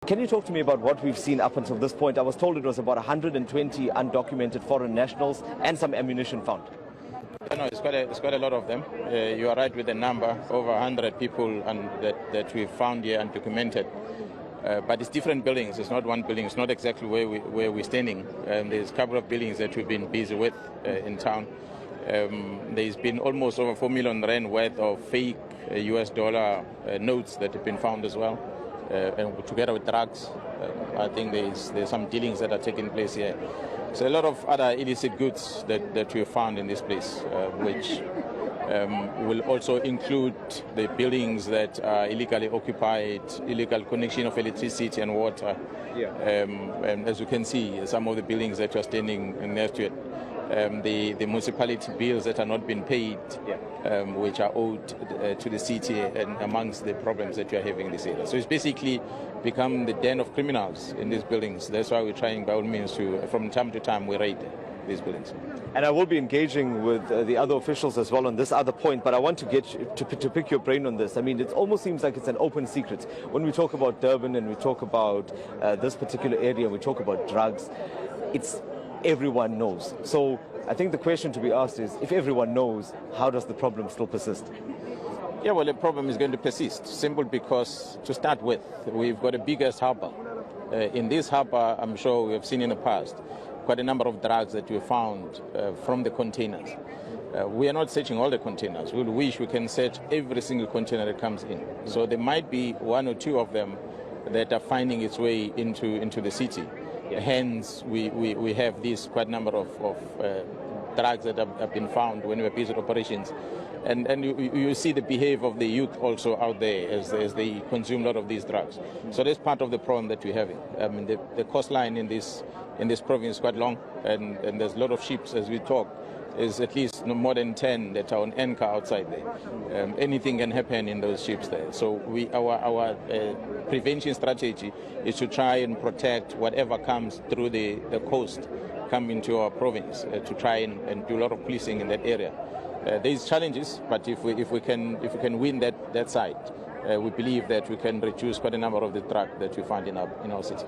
Can you talk to me about what we've seen up until this point? I was told it was about 120 undocumented foreign nationals and some ammunition found. No, it's quite a lot of them. You are right with the number, over 100 people that we've found here undocumented. But it's different buildings. It's not one building. It's not exactly where we're standing. There's a couple of buildings that we've been busy with in town. There's been almost over 4 million rand worth of fake US dollar notes that have been found as well. And together with drugs, I think there's some dealings that are taking place here. So a lot of other illicit goods that we found in this place, which will also include the buildings that are illegally occupied, illegal connection of electricity and water. Yeah. And as you can see, some of the buildings that are standing next to it, the municipality bills that are not being paid, which are owed to the city, and amongst the problems that we are having in this area. So it's basically become the den of criminals in these buildings. That's why we're trying by all means to, from time to time, we raid these buildings. And I will be engaging with the other officials as well on this other point, but I want to get to pick your brain on this. I mean, it almost seems like it's an open secret. When we talk about Durban and we talk about this particular area, we talk about drugs, it's everyone knows. So I think the question to be asked is, if everyone knows, how does the problem still persist? Yeah, well, the problem is going to persist, simple because, to start with, we've got the biggest harbor. In this harbor, I'm sure we have seen in the past, quite a number of drugs that we found from the containers. We are not searching all the containers. We wish we can search every single container that comes in. So there might be one or two of them that are finding its way into the city. Hence, we have this quite number of drugs that have been found when we are busy with operations. And you see the behavior of the youth also out there as they consume a lot of these drugs. So that's part of the problem that we're having. I mean, the coastline in this province is quite long, and there's a lot of ships as we talk. There's at least no more than 10 that are on anchor outside there. Anything can happen in those ships there. So our prevention strategy is to try and protect whatever comes through the coast, come into our province, to try and do a lot of policing in that area. There's challenges, but if we can win that side, we believe that we can reduce quite a number of the drugs that we find in our city.